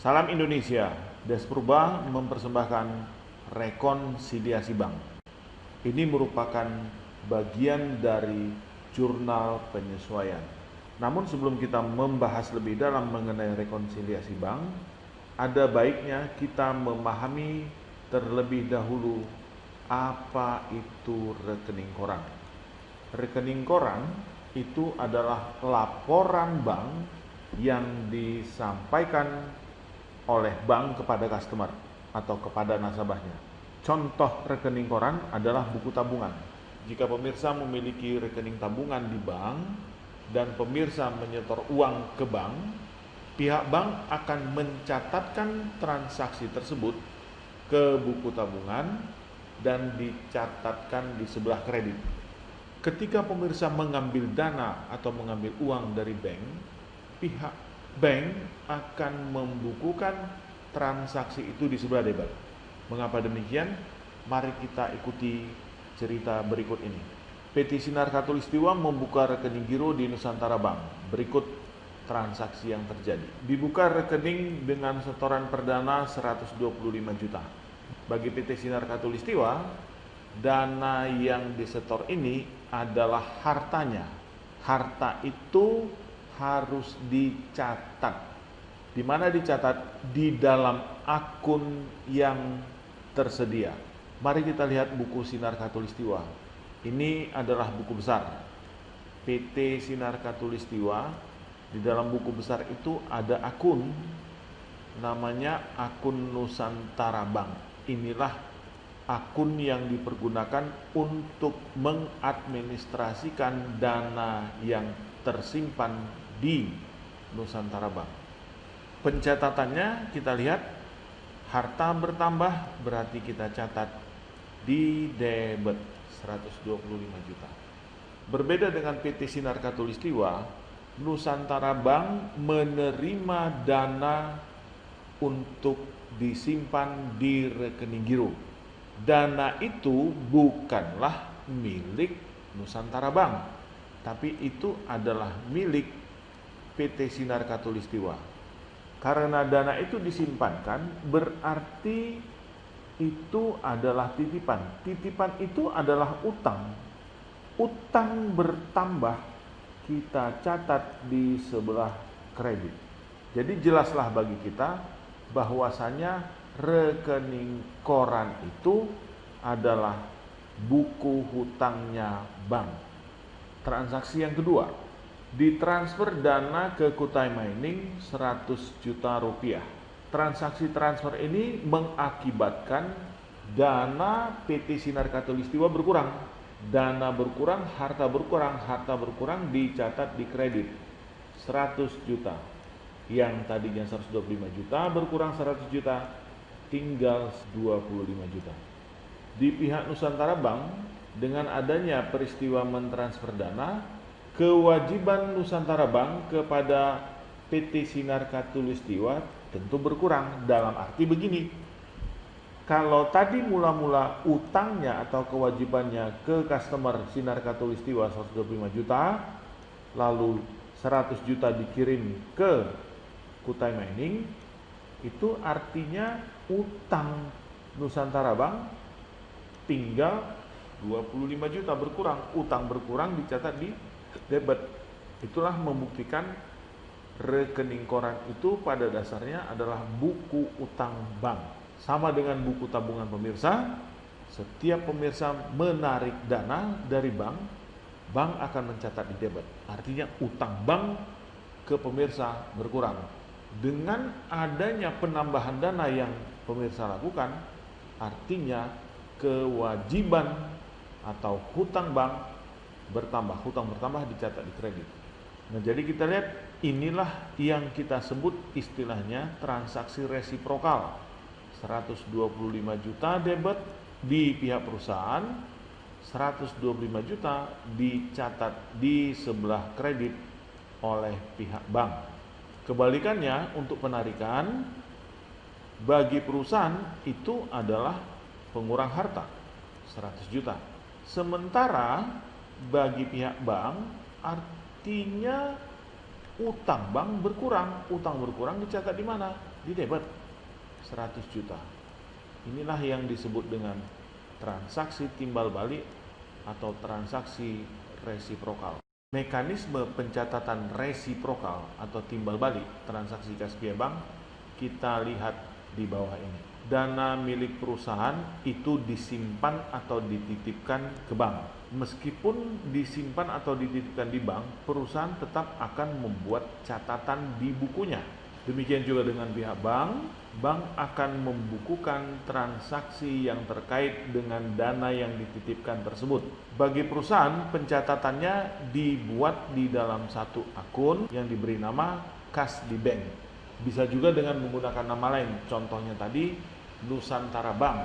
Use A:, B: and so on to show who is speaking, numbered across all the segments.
A: Salam Indonesia, Desprurba mempersembahkan rekonsiliasi bank. Ini merupakan bagian dari jurnal penyesuaian. Namun sebelum kita membahas lebih dalam mengenai rekonsiliasi bank, ada baiknya kita memahami terlebih dahulu apa itu rekening koran. Rekening koran itu adalah laporan bank yang disampaikan oleh bank kepada customer atau kepada nasabahnya. Contoh rekening koran adalah buku tabungan. Jika pemirsa memiliki rekening tabungan di bank dan pemirsa menyetor uang ke bank, pihak bank akan mencatatkan transaksi tersebut ke buku tabungan dan dicatatkan di sebelah kredit. Ketika pemirsa mengambil dana atau mengambil uang dari bank, pihak bank akan membukukan transaksi itu di sebelah debit. Mengapa demikian? Mari kita ikuti cerita berikut ini. PT Sinar Khatulistiwa membuka rekening giro di Nusantara Bank. Berikut transaksi yang terjadi. Dibuka rekening dengan setoran perdana 125 juta. Bagi PT Sinar Khatulistiwa, dana yang disetor ini adalah hartanya. Harta itu harus dicatat. Di mana dicatat? Di dalam akun yang tersedia. Mari kita lihat buku Sinar Khatulistiwa. Ini adalah buku besar PT Sinar Khatulistiwa. Di dalam buku besar itu ada akun, namanya akun Nusantara Bank. Inilah akun yang dipergunakan untuk mengadministrasikan dana yang tersimpan di Nusantara Bank. Pencatatannya kita lihat, harta bertambah berarti kita catat di debit 125 juta. Berbeda dengan PT Sinar Khatulistiwa, Nusantara Bank menerima dana untuk disimpan di rekening giro. Dana itu bukanlah milik Nusantara Bank, tapi itu adalah milik PT Sinar Khatulistiwa. Karena dana itu disimpankan, berarti itu adalah titipan. Titipan itu adalah utang. Utang bertambah kita catat di sebelah kredit. Jadi jelaslah bagi kita bahwasanya rekening koran itu adalah buku hutangnya bank. Transaksi yang kedua, ditransfer dana ke Kutai Mining 100 juta rupiah. Transaksi transfer ini mengakibatkan dana PT Sinar Khatulistiwa berkurang. Dana berkurang, harta berkurang dicatat di kredit 100 juta. Yang tadinya 125 juta berkurang 100 juta, tinggal 25 juta. Di pihak Nusantara Bank, dengan adanya peristiwa mentransfer dana, kewajiban Nusantara Bank kepada PT Sinar Khatulistiwa tentu berkurang. Dalam arti begini, kalau tadi mula-mula utangnya atau kewajibannya ke customer Sinar Khatulistiwa 125 juta, lalu 100 juta dikirim ke Kutai Mining, itu artinya utang Nusantara Bank tinggal 25 juta berkurang. Utang berkurang dicatat di debit. Itulah membuktikan rekening koran itu pada dasarnya adalah buku utang bank. Sama dengan buku tabungan pemirsa, setiap pemirsa menarik dana dari bank, bank akan mencatat di debit. Artinya utang bank ke pemirsa berkurang. Dengan adanya penambahan dana yang pemirsa lakukan, artinya kewajiban atau hutang bank bertambah. Hutang bertambah dicatat di kredit. Nah, jadi kita lihat, inilah yang kita sebut istilahnya transaksi resiprokal. 125 juta debit di pihak perusahaan, 125 juta dicatat di sebelah kredit oleh pihak bank. Kebalikannya untuk penarikan, bagi perusahaan itu adalah pengurang harta 100 juta. Sementara bagi pihak bank artinya utang bank berkurang. Utang berkurang dicatat di mana? di debit 100 juta. Inilah yang disebut dengan transaksi timbal balik atau transaksi resiprokal. Mekanisme pencatatan resiprokal atau timbal balik transaksi kas biaya bank kita lihat di bawah ini. Dana milik perusahaan itu disimpan atau dititipkan ke bank. Meskipun disimpan atau dititipkan di bank, perusahaan tetap akan membuat catatan di bukunya. Demikian juga dengan pihak bank, bank akan membukukan transaksi yang terkait dengan dana yang dititipkan tersebut. Bagi perusahaan, pencatatannya dibuat di dalam satu akun yang diberi nama kas di bank. Bisa juga dengan menggunakan nama lain, contohnya tadi Nusantara Bank.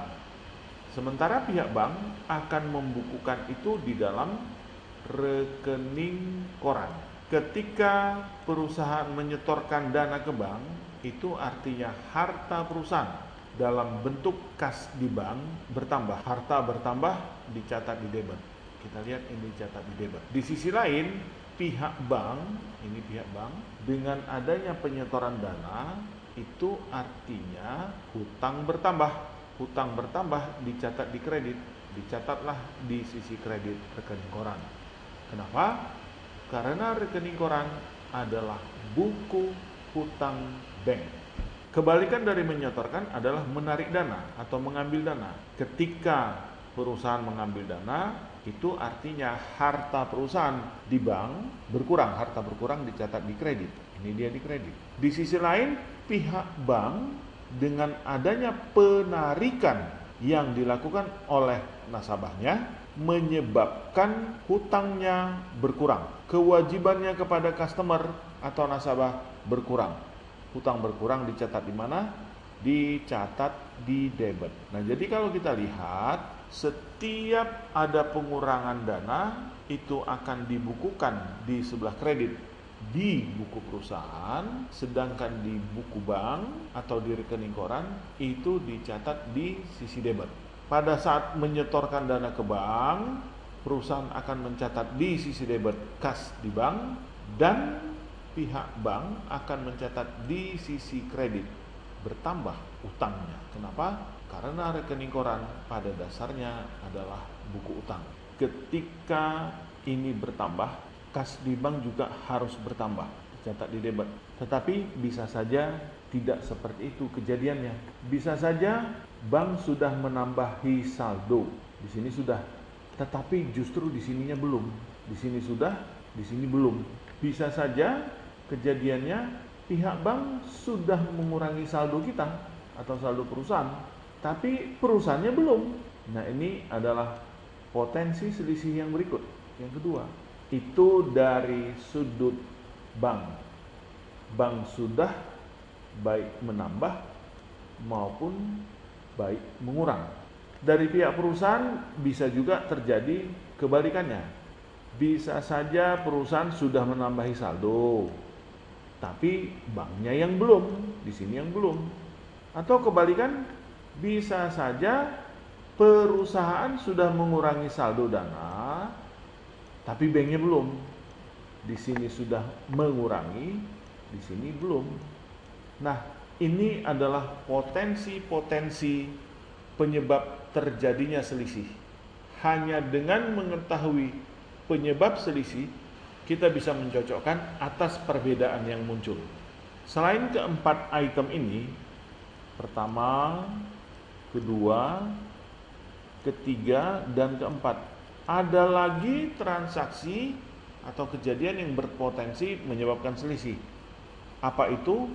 A: Sementara pihak bank akan membukukan itu di dalam rekening koran. Ketika perusahaan menyetorkan dana ke bank, itu artinya harta perusahaan dalam bentuk kas di bank bertambah. Harta bertambah dicatat di debit. Kita lihat ini dicatat di debit. Di sisi lain, pihak bank dengan adanya penyetoran dana itu artinya hutang bertambah. Hutang bertambah dicatat di kredit, dicatatlah di sisi kredit rekening koran. Kenapa? Karena rekening koran adalah buku hutang bank. Kebalikan dari menyetorkan adalah menarik dana atau mengambil dana. Ketika perusahaan mengambil dana, itu artinya harta perusahaan di bank berkurang. Harta berkurang dicatat di kredit. Ini dia di kredit. Di sisi lain, pihak bank dengan adanya penarikan yang dilakukan oleh nasabahnya menyebabkan hutangnya berkurang. Kewajibannya kepada customer atau nasabah berkurang. Hutang berkurang dicatat di mana? Dicatat di debit. Nah, jadi kalau kita lihat, setiap ada pengurangan dana itu akan dibukukan di sebelah kredit di buku perusahaan, sedangkan di buku bank atau di rekening koran itu dicatat di sisi debit. Pada saat menyetorkan dana ke bank, perusahaan akan mencatat di sisi debit kas di bank, dan pihak bank akan mencatat di sisi kredit bertambah utangnya. Kenapa? Karena rekening koran pada dasarnya adalah buku utang. Ketika ini bertambah, kas di bank juga harus bertambah, dicatat di debit. Tetapi bisa saja tidak seperti itu kejadiannya. Bisa saja bank sudah menambahi saldo. Di sini sudah, tetapi justru di sininya belum. Di sini sudah, di sini belum. Bisa saja kejadiannya pihak bank sudah mengurangi saldo kita atau saldo perusahaan, tapi perusahaannya belum. Nah, ini adalah potensi selisih yang berikut. Yang kedua, itu dari sudut bank. Bank sudah baik menambah maupun baik mengurang. Dari pihak perusahaan bisa juga terjadi kebalikannya. Bisa saja perusahaan sudah menambahi saldo, tapi banknya yang belum, di sini yang belum. Atau kebalikan, bisa saja perusahaan sudah mengurangi saldo dana, tapi banknya belum. Di sini sudah mengurangi, di sini belum. Nah, ini adalah potensi-potensi penyebab terjadinya selisih. Hanya dengan mengetahui penyebab selisih, kita bisa mencocokkan atas perbedaan yang muncul. Selain keempat item ini, pertama, kedua, ketiga, dan keempat, ada lagi transaksi atau kejadian yang berpotensi menyebabkan selisih. Apa itu?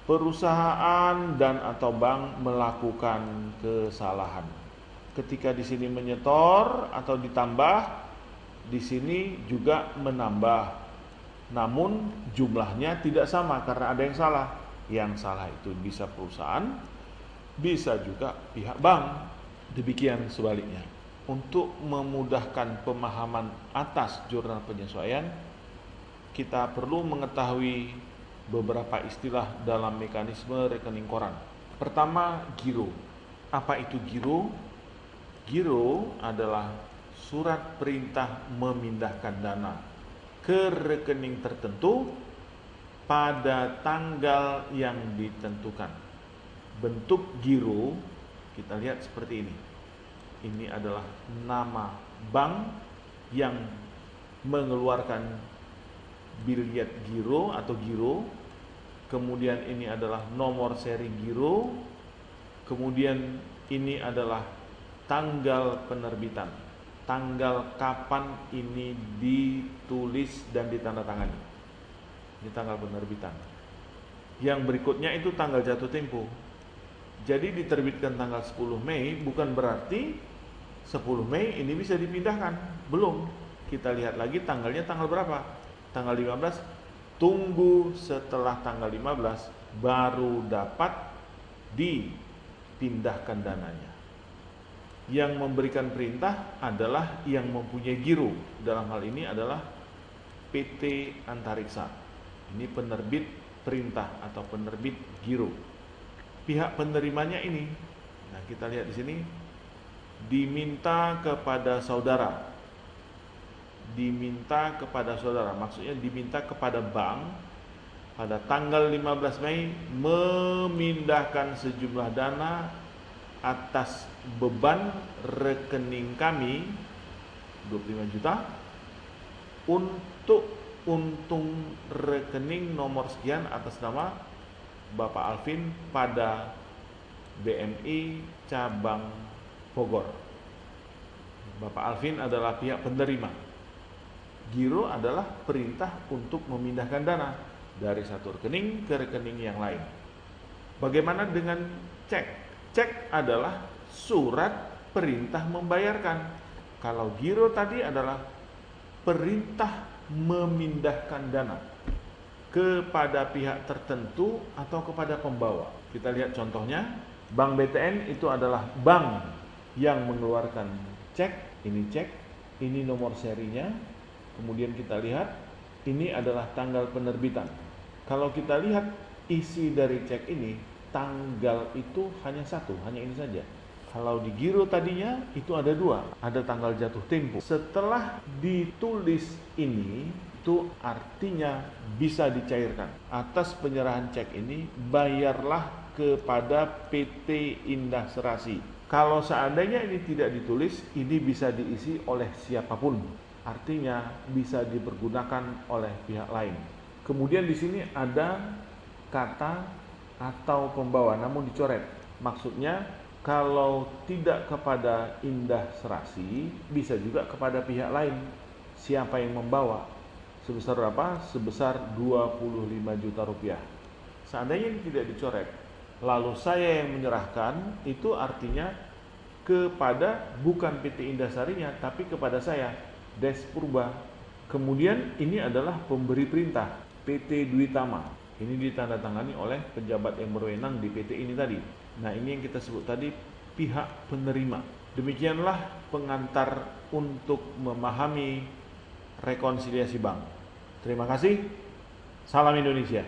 A: Perusahaan dan atau bank melakukan kesalahan. Ketika di sini menyetor atau ditambah, di sini juga menambah. Namun jumlahnya tidak sama karena ada yang salah. Yang salah itu bisa perusahaan, bisa juga pihak bank. Demikian sebaliknya. Untuk memudahkan pemahaman atas jurnal penyesuaian, kita perlu mengetahui beberapa istilah dalam mekanisme rekening koran. Pertama, giro. Apa itu giro? Giro adalah surat perintah memindahkan dana ke rekening tertentu pada tanggal yang ditentukan. Bentuk giro kita lihat seperti ini. Ini adalah nama bank yang mengeluarkan biliet giro atau giro. Kemudian ini adalah nomor seri giro. Kemudian ini adalah tanggal penerbitan, tanggal kapan ini ditulis dan ditandatangani. Ini tanggal penerbitan. Yang berikutnya itu tanggal jatuh tempo. Jadi diterbitkan tanggal 10 Mei bukan berarti 10 Mei ini bisa dipindahkan. Belum. Kita lihat lagi tanggalnya tanggal berapa? Tanggal 15. Tunggu setelah tanggal 15 baru dapat dipindahkan dananya. Yang memberikan perintah adalah yang mempunyai giro. Dalam hal ini adalah PT Antariksa. Ini penerbit perintah atau penerbit giro. Pihak penerimanya ini, nah kita lihat di sini, diminta kepada saudara. Diminta kepada saudara, maksudnya diminta kepada bank pada tanggal 15 Mei memindahkan sejumlah dana atas beban rekening kami 25 juta untuk untung rekening nomor sekian atas nama Bapak Alvin pada BMI cabang Bogor. Bapak Alvin adalah pihak penerima. Giro adalah perintah untuk memindahkan dana dari satu rekening ke rekening yang lain. Bagaimana dengan cek? Cek adalah surat perintah membayarkan. Kalau giro tadi adalah perintah memindahkan dana kepada pihak tertentu atau kepada pembawa. Kita lihat contohnya, Bank BTN itu adalah bank yang mengeluarkan cek, ini nomor serinya. Kemudian kita lihat, ini adalah tanggal penerbitan. Kalau kita lihat isi dari cek ini, tanggal itu hanya satu, hanya ini saja. Kalau di giro tadinya itu ada dua, ada tanggal jatuh tempo. Setelah ditulis ini, itu artinya bisa dicairkan. Atas penyerahan cek ini, bayarlah kepada PT Indah Serasi. Kalau seandainya ini tidak ditulis, ini bisa diisi oleh siapapun. Artinya bisa dipergunakan oleh pihak lain. Kemudian di sini ada kata atau pembawa namun dicoret. Maksudnya kalau tidak kepada Indah Serasi bisa juga kepada pihak lain. Siapa yang membawa? Sebesar berapa? Sebesar 25 juta rupiah. Seandainya ini tidak dicoret, lalu saya yang menyerahkan, itu artinya kepada bukan PT Indah Sarinya tapi kepada saya, Des Purba. Kemudian ini adalah pemberi perintah, PT Dwi Tama. Ini ditandatangani oleh pejabat yang berwenang di PT ini tadi. Nah, ini yang kita sebut tadi pihak penerima. Demikianlah pengantar untuk memahami rekonsiliasi bank. Terima kasih. Salam Indonesia.